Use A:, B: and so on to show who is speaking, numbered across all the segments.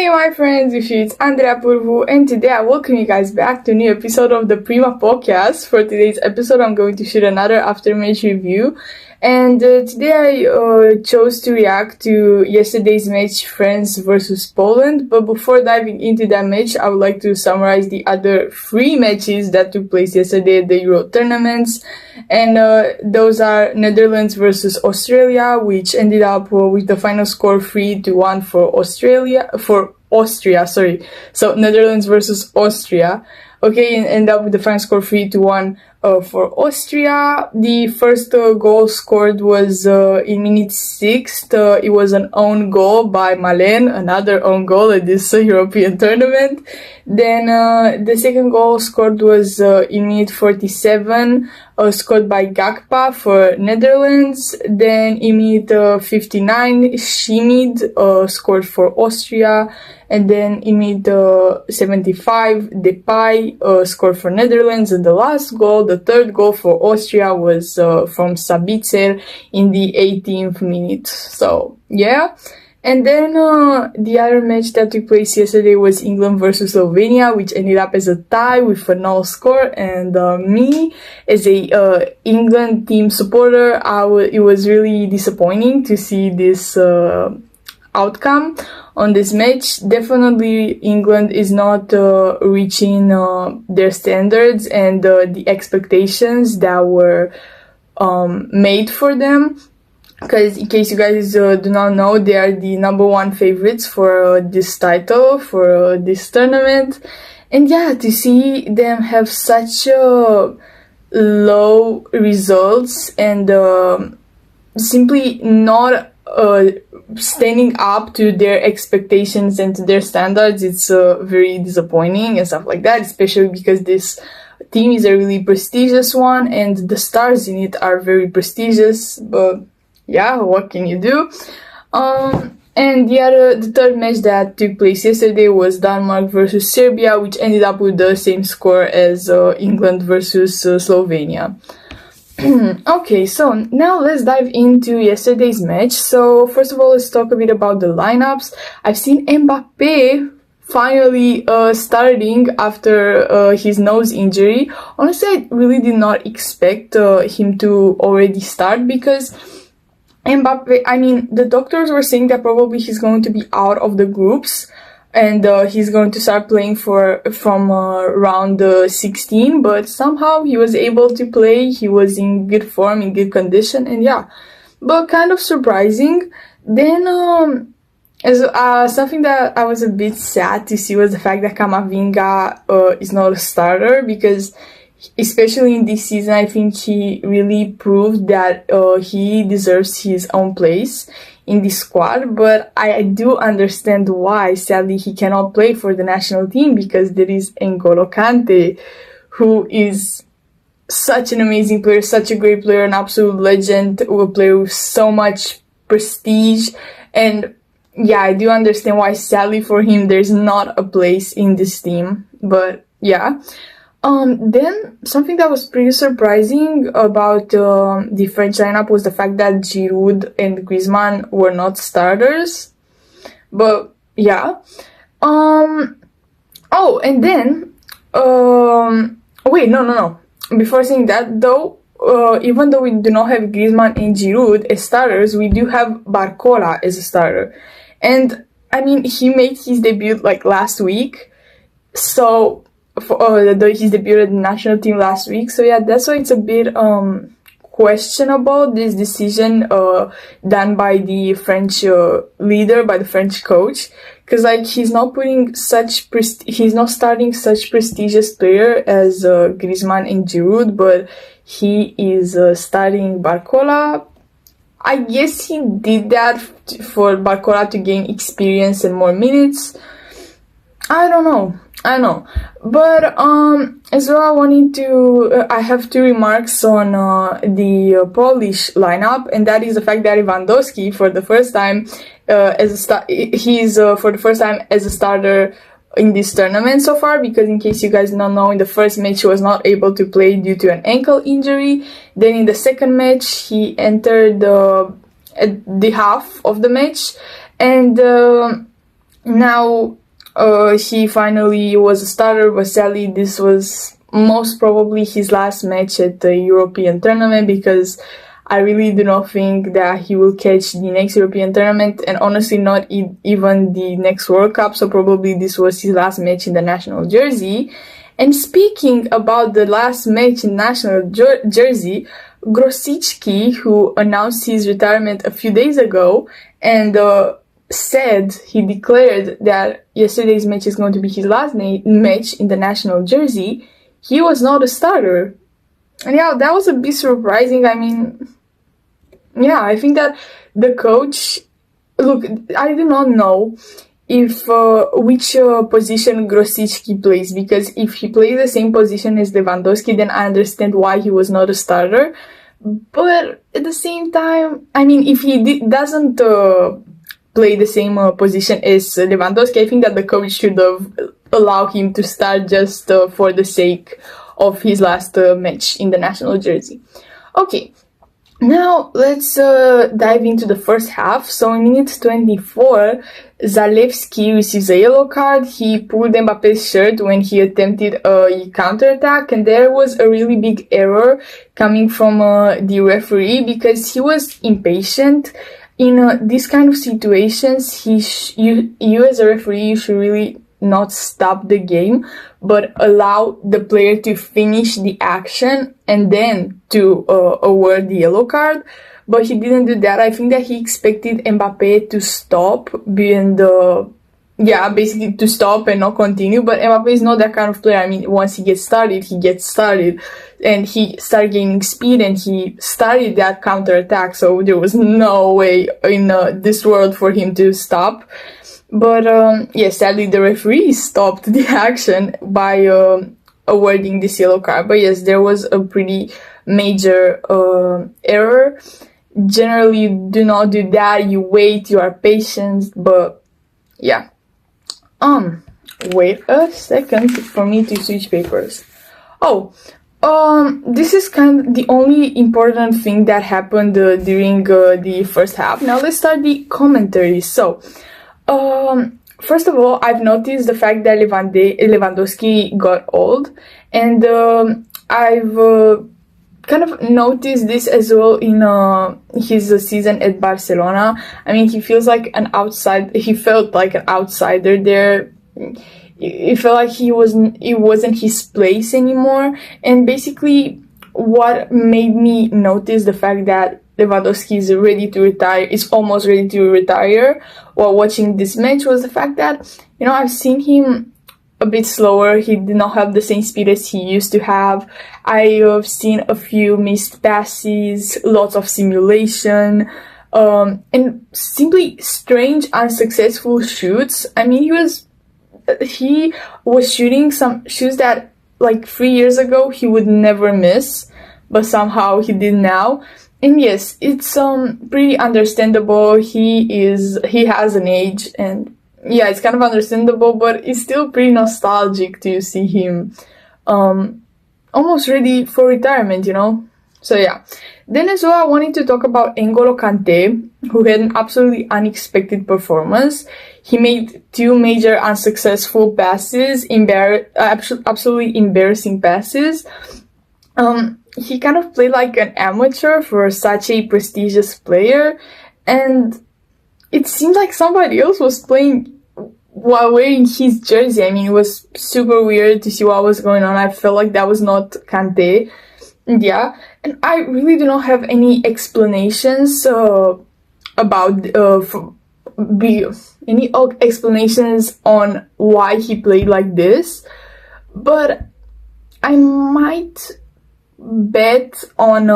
A: Hey my friends, it's Andrea Purvu, and today I welcome you guys back to a new episode of the Prima podcast. For today's episode, I'm going to shoot another after-match review, and today I chose to react to yesterday's match, France versus Poland. But before diving into that match, I would like to summarize the other 3 matches that took place yesterday at the Euro tournaments, and those are Netherlands versus Australia, which ended up with the final score 3-1 for Austria, sorry. So Netherlands versus Austria. Okay, and end up with the final score 3-1 for Austria. The first goal scored was in minute 6. It was an own goal by Malen, another own goal at this European tournament. Then the second goal scored was in minute 47, scored by Gakpa for Netherlands. Then in minute 59, Schmid scored for Austria. And then in minute 75, Depay scored for Netherlands. And the last goal, the third goal for Austria, was from Sabitzer in the 18th minute. So, yeah. And then the other match that took place yesterday was England versus Slovenia, which ended up as a tie with a null score. And me, as a England team supporter, it was really disappointing to see this outcome on this match. Definitely England is not reaching their standards and the expectations that were made for them. Because in case you guys do not know, they are the #1 favorites for this title, for this tournament. And yeah, to see them have such low results and simply not standing up to their expectations and to their standards, it's very disappointing and stuff like that, especially because this team is a really prestigious one and the stars in it are very prestigious. But yeah, what can you do? And the third match that took place yesterday was Denmark versus Serbia, which ended up with the same score as England versus Slovenia. Okay, so now let's dive into yesterday's match. So first of all, let's talk a bit about the lineups. I've seen Mbappe finally starting after his nose injury. Honestly, I really did not expect him to already start, because Mbappe, I mean, the doctors were saying that probably he's going to be out of the groups and he's going to start playing from round 16, but somehow he was able to play. He was in good form, in good condition, and yeah, but kind of surprising. Then something that I was a bit sad to see was the fact that Camavinga is not a starter, because especially in this season, I think he really proved that he deserves his own place in the squad. But I do understand why, sadly, he cannot play for the national team, because there is N'Golo Kante, who is such an amazing player, such a great player, an absolute legend, a player with so much prestige. And yeah, I do understand why, sadly for him, there's not a place in this team. But yeah. Then something that was pretty surprising about the French lineup was the fact that Giroud and Griezmann were not starters. But yeah. Oh, and then wait, no. Before saying that, though, even though we do not have Griezmann and Giroud as starters, we do have Barcola as a starter. And I mean, he made his debut like last week. So his debut at the national team last week. So yeah, that's why it's a bit questionable, this decision done by the French leader, by the French coach, because like he's not starting such prestigious player as Griezmann and Giroud, but he is starting Barcola. I guess he did that for Barcola to gain experience and more minutes. I don't know. But as well, I have 2 remarks on the Polish lineup, and that is the fact that Lewandowski, for the first time for the first time as a starter in this tournament so far, because in case you guys don't know, in the first match he was not able to play due to an ankle injury. Then in the second match he entered at the half of the match, and Now he finally was a starter, but sadly this was most probably his last match at the European tournament, because I really do not think that he will catch the next European tournament, and honestly not even the next World Cup, so probably this was his last match in the national jersey. And speaking about the last match in national jersey, Grosicki, who announced his retirement a few days ago, and he declared that yesterday's match is going to be his last match in the national jersey, he was not a starter. And yeah, that was a bit surprising. I mean, yeah, I think that the coach, look, I do not know if which position Grosicki plays, because if he plays the same position as Lewandowski, then I understand why he was not a starter. But at the same time, I mean, if he doesn't play the same position as Lewandowski, I think that the coach should have allowed him to start just for the sake of his last match in the national jersey. Okay, now let's dive into the first half. So in minute 24, Zalewski receives a yellow card. He pulled Mbappe's shirt when he attempted a counterattack, and there was a really big error coming from the referee, because he was impatient. In these kind of situations, you as a referee, you should really not stop the game, but allow the player to finish the action and then to award the yellow card. But he didn't do that. I think that he expected Mbappe to stop basically to stop and not continue. But Mbappe is not that kind of player. I mean, once he gets started, and he started gaining speed, and he started that counter attack. So there was no way in this world for him to stop. But sadly, the referee stopped the action by awarding this yellow card. But yes, there was a pretty major error. Generally, do not do that. You wait, you are patient. But yeah. Wait a second for me to switch papers. This is kind of the only important thing that happened during the first half. Now let's start the commentary. So, first of all, I've noticed the fact that Lewandowski got old, and I've kind of noticed this as well in his season at Barcelona. I mean, he felt like an outsider there. It felt like it wasn't his place anymore. And basically, what made me notice the fact that Lewandowski is almost ready to retire while watching this match, was the fact that, I've seen him a bit slower. He did not have the same speed as he used to have. I have seen a few missed passes, lots of simulation, and simply strange, unsuccessful shoots. I mean, he was shooting some shoots that, like, 3 years ago he would never miss, but somehow he did now. And yes, it's pretty understandable. He has an age, and yeah, it's kind of understandable, but it's still pretty nostalgic to see him almost ready for retirement, So yeah. Then as well, I wanted to talk about N'Golo Kante, who had an absolutely unexpected performance. He made 2 major unsuccessful passes, absolutely embarrassing passes. He kind of played like an amateur for such a prestigious player, and it seemed like somebody else was playing while wearing his jersey. I mean, it was super weird to see what was going on. I felt like that was not Kante. Yeah, and I really do not have any explanations explanations on why he played like this, but I might bet on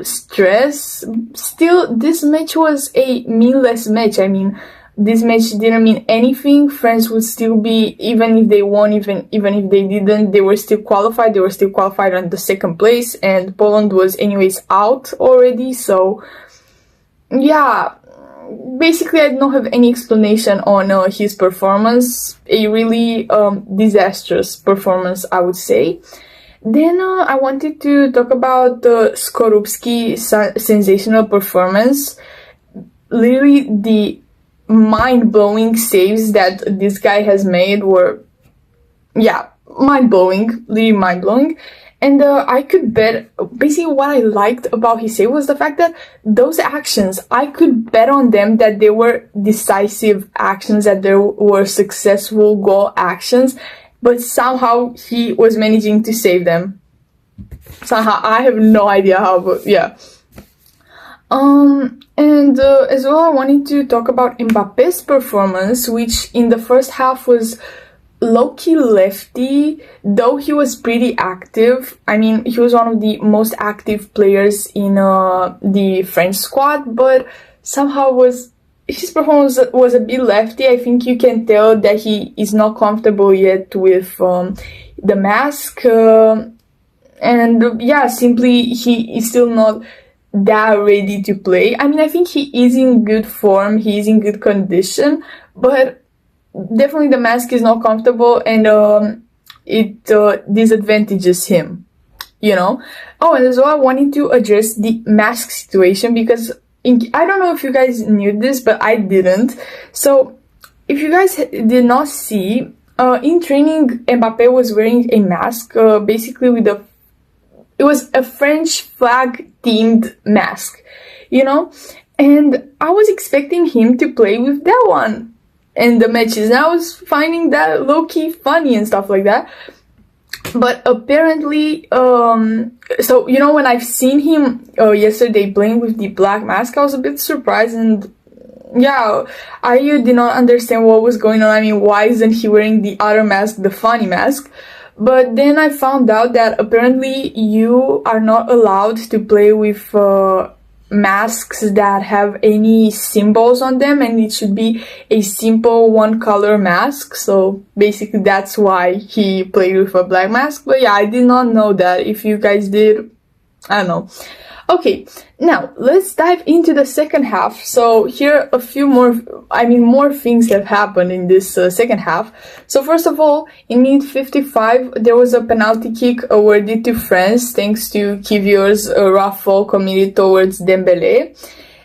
A: stress. Still, this match was a meaningless match. I mean, this match didn't mean anything. France would still be, even if they won, even if they didn't, they were still qualified. They were still qualified on the second place, and Poland was anyways out already. So yeah, basically I don't have any explanation on his performance. A really disastrous performance, I would say. Then I wanted to talk about Skorupski's sensational performance. Literally the mind-blowing saves that this guy has made were, yeah, mind-blowing, really mind-blowing. And I could bet, basically what I liked about his save was the fact that those actions, I could bet on them that they were decisive actions, that they were successful goal actions, but somehow he was managing to save them. Somehow, I have no idea how, but yeah. And as well, I wanted to talk about Mbappe's performance, which in the first half was low-key lefty, though he was pretty active. I mean, he was one of the most active players in the French squad, but somehow his performance was a bit lefty. I think you can tell that he is not comfortable yet with the mask, and yeah, simply he is still not that ready to play. I mean, I think he is in good form, he is in good condition, but definitely the mask is not comfortable, and it disadvantages him, you know. Oh, and as well, I wanted to address the mask situation because I don't know if you guys knew this, but I didn't. So if you guys did not see, in training, Mbappe was wearing a mask, basically it was a French flag themed mask, you know, and I was expecting him to play with that one in the matches, and I was finding that low-key funny and stuff like that. But apparently, so, you know, when I've seen him yesterday playing with the black mask, I was a bit surprised, and yeah, I did not understand what was going on. I mean, why isn't he wearing the other mask, the funny mask? But then I found out that apparently you are not allowed to play with masks that have any symbols on them, and it should be a simple one color mask. So basically that's why he played with a black mask. But yeah, I did not know that. If you guys did, I don't know. Okay, now let's dive into the second half. So here a few more things have happened in this second half. So first of all, in minute 55, there was a penalty kick awarded to France thanks to Kivio's rough foul committed towards Dembele.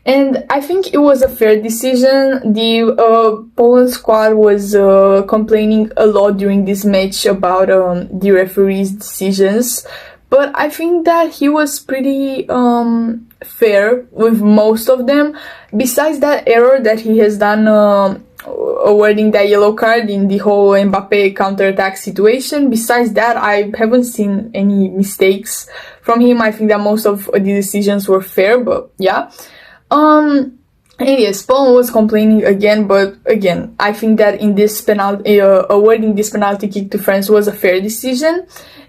A: And I think it was a fair decision. The Poland squad was complaining a lot during this match about the referee's decisions. But I think that he was pretty fair with most of them. Besides that error that he has done awarding that yellow card in the whole Mbappe counter-attack situation, besides that, I haven't seen any mistakes from him. I think that most of the decisions were fair, but yeah. And yes, Poland was complaining again, but again, I think that in this penalty, awarding this penalty kick to France was a fair decision.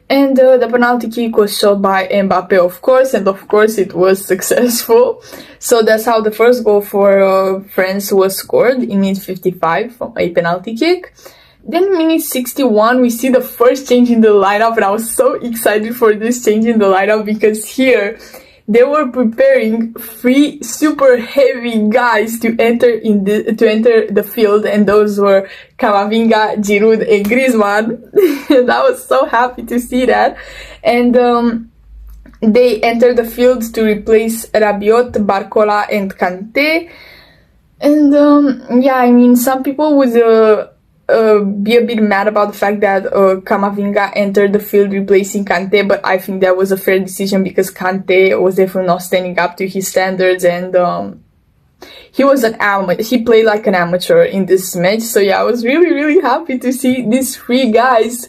A: And the penalty kick was shot by Mbappe, of course, and of course it was successful. So that's how the first goal for France was scored in minute 55 from a penalty kick. Then minute 61, we see the first change in the lineup, and I was so excited for this change in the lineup because here they were preparing 3 super heavy guys to enter the field, and those were Camavinga, Giroud, and Griezmann. And I was so happy to see that. And they entered the field to replace Rabiot, Barcola, and Kanté. And yeah, I mean, some people would be a bit mad about the fact that Camavinga entered the field replacing Kanté, but I think that was a fair decision because Kanté was definitely not standing up to his standards, and he was an amateur. He played like an amateur in this match. So yeah, I was really, really happy to see these 3 guys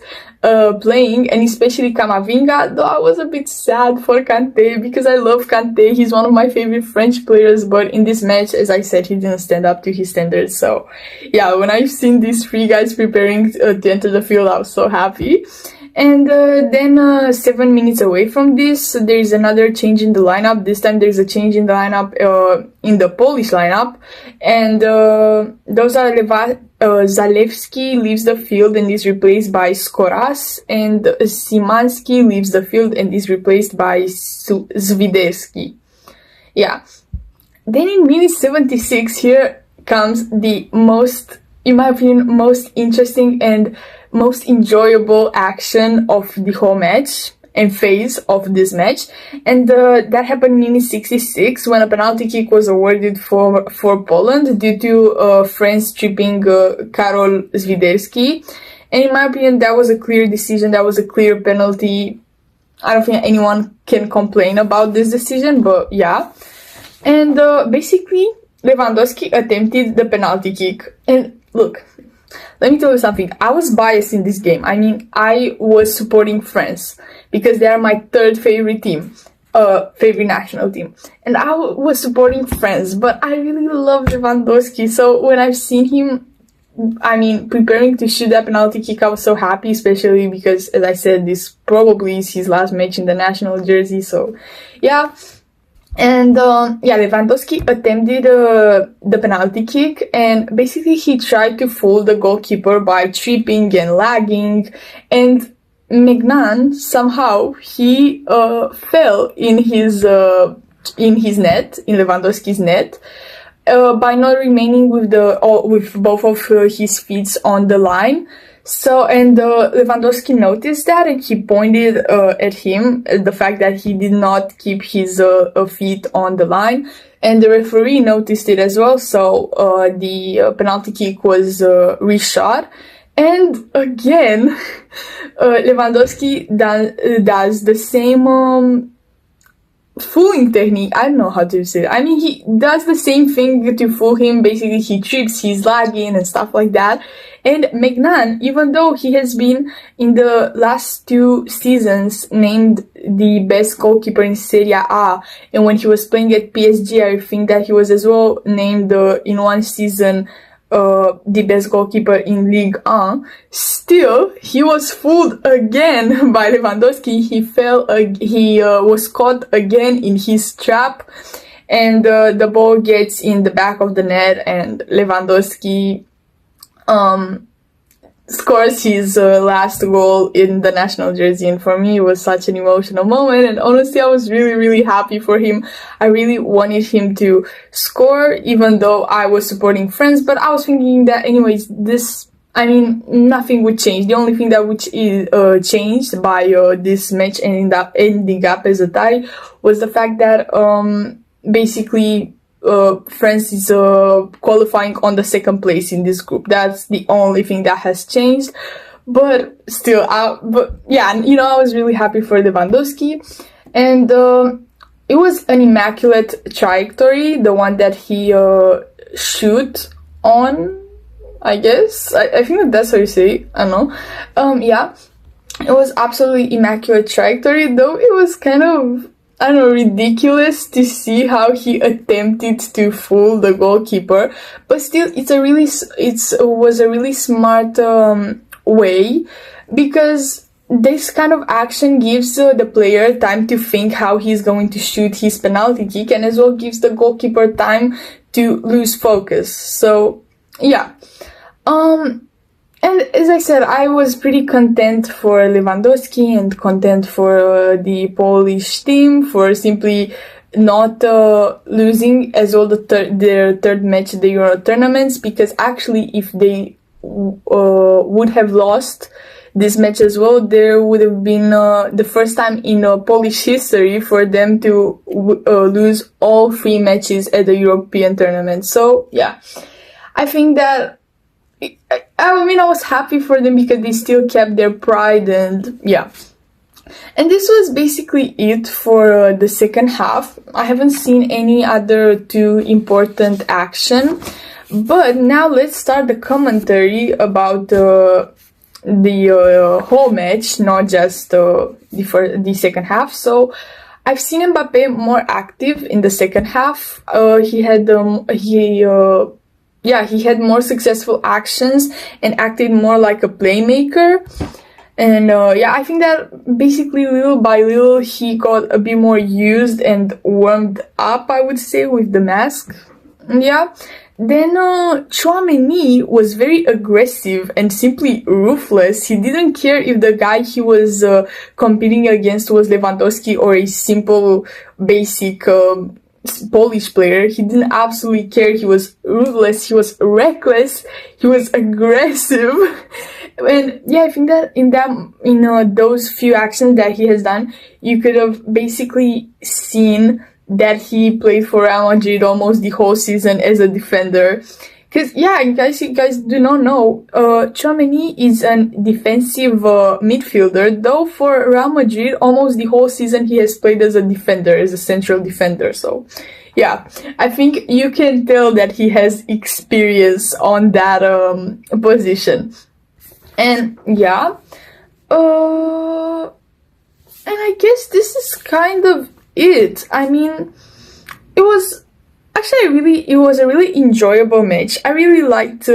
A: playing, and especially Camavinga, though I was a bit sad for Kanté because I love Kanté. He's one of my favorite French players, but in this match, as I said, he didn't stand up to his standards. So yeah, when I've seen these 3 guys preparing to enter the field, I was so happy. And then 7 minutes away from this, there is another change in the lineup. This time there's a change in the lineup, in the Polish lineup, and those are Zalewski leaves the field and is replaced by Skoras, and Szymanski leaves the field and is replaced by Swiderski. Yeah. Then in minute 76, here comes the most, in my opinion, most interesting and most enjoyable action of the whole match. and phase of this match, and that happened in minute 66 when a penalty kick was awarded for Poland due to France tripping Karol Swiderski. And in my opinion, that was a clear decision, that was a clear penalty. I don't think anyone can complain about this decision, but yeah. And basically, Lewandowski attempted the penalty kick. And look, let me tell you something. I was biased in this game. I mean, I was supporting France because they are my third favorite team, favorite national team. And I was supporting France, but I really love Lewandowski. So when I've seen him, I mean, preparing to shoot that penalty kick, I was so happy, especially because, as I said, this probably is his last match in the national jersey. So, yeah. And yeah, Lewandowski attempted the penalty kick, and basically he tried to fool the goalkeeper by tripping and lagging, and Magnan somehow he fell in his net, in Lewandowski's net, by not remaining with both of his feet on the line. So, and Lewandowski noticed that, and he pointed at him, the fact that he did not keep his feet on the line, and the referee noticed it as well. So the penalty kick was reshot, and again Lewandowski does the same fooling technique. I don't know how to say it. I mean, he does the same thing to fool him. Basically, he trips, he's lagging and stuff like that. And Magnan, even though he has been in the last 2 seasons named the best goalkeeper in Serie A, and when he was playing at PSG, I think that he was as well named in one season the best goalkeeper in Ligue 1, still he was fooled again by Lewandowski. He was caught again in his trap, and the ball gets in the back of the net, and Lewandowski scores his last goal in the national jersey. And for me, it was such an emotional moment, and honestly, I was really, really happy for him. I really wanted him to score, even though I was supporting France, but I was thinking that anyways, nothing would change. The only thing that would changed by this match ending up as a tie was the fact that basically France is qualifying on the second place in this group. That's the only thing that has changed. But still, I was really happy for Lewandowski, and it was an immaculate trajectory, the one that he shoot on. I guess I think that's how you say it. I don't know. Yeah, it was absolutely immaculate trajectory, though it was kind of, I don't know, ridiculous to see how he attempted to fool the goalkeeper, but still, it was a really smart way, because this kind of action gives the player time to think how he's going to shoot his penalty kick, and as well gives the goalkeeper time to lose focus. So yeah, and as I said, I was pretty content for Lewandowski and content for the Polish team for simply not losing as well their third match at the Euro tournaments, because actually if they would have lost this match as well, there would have been the first time in Polish history for them to lose all 3 matches at the European tournament. So yeah, I think that I was happy for them because they still kept their pride, and yeah. And this was basically it for the second half. I haven't seen any other too important action, but now let's start the commentary about the whole match, not just the second half. So I've seen Mbappe more active in the second half. He had more successful actions and acted more like a playmaker. And I think that basically little by little he got a bit more used and warmed up, I would say, with the mask. Yeah. Then Tchouaméni was very aggressive and simply ruthless. He didn't care if the guy he was competing against was Lewandowski or a simple, basic Polish player. He didn't absolutely care. He was ruthless, he was reckless, he was aggressive, And yeah, I think that those few actions that he has done, you could have basically seen that he played for Real Madrid almost the whole season as a defender. Because, yeah, you guys do not know, Tchouaméni is a defensive midfielder, though for Real Madrid, almost the whole season he has played as a defender, as a central defender. So, yeah, I think you can tell that he has experience on that position. And, yeah, and I guess this is kind of it. I mean, it was a really enjoyable match. I really liked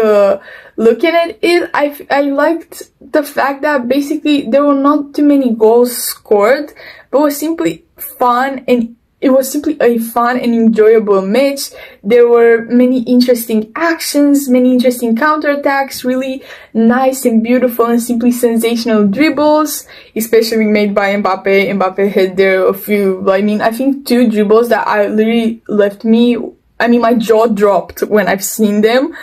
A: looking at it. I liked the fact that basically there were not too many goals scored, but it was simply fun, and it was simply a fun and enjoyable match. There were many interesting actions, many interesting counterattacks, really nice and beautiful and simply sensational dribbles, especially made by Mbappe. Mbappe had there a few, I think 2 dribbles that I literally my jaw dropped when I've seen them.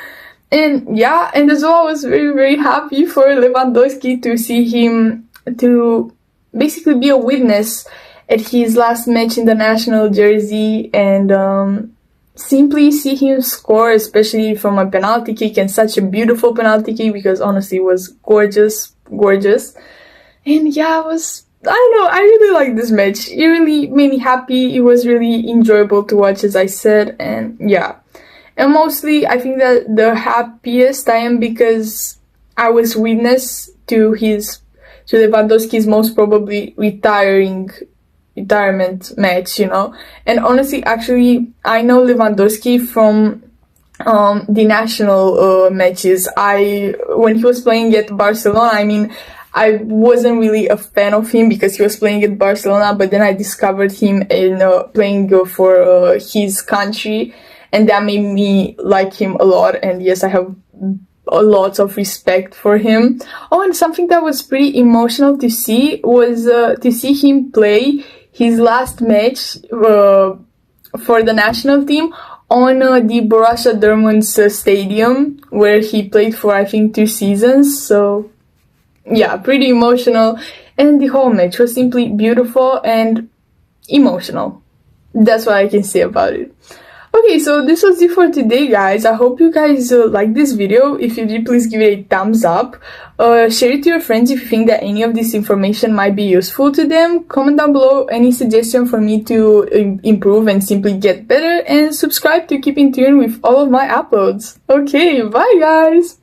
A: And yeah, and as well, I was very, very happy for Lewandowski to see him, to basically be a witness at his last match in the national jersey, and simply see him score, especially from a penalty kick, and such a beautiful penalty kick, because honestly it was gorgeous. And yeah, I don't know, I really liked this match. It really made me happy. It was really enjoyable to watch, as I said, and yeah. And mostly, I think that the happiest I am because I was witness to Lewandowski's most probably retirement match, And honestly, actually, I know Lewandowski from the national matches. When he was playing at Barcelona, I wasn't really a fan of him because he was playing at Barcelona, but then I discovered him in playing for his country, and that made me like him a lot. And yes, I have a lot of respect for him. Oh, and something that was pretty emotional to see was to see him play his last match for the national team on the Borussia Dortmund's stadium, where he played for, I think, 2 seasons. So yeah, pretty emotional, and the whole match was simply beautiful and emotional. That's what I can say about it. Okay, so this was it for today, guys. I hope you guys liked this video. If you did, please give it a thumbs up. Share it to your friends if you think that any of this information might be useful to them. Comment down below any suggestion for me to improve and simply get better. And subscribe to keep in tune with all of my uploads. Okay, bye guys!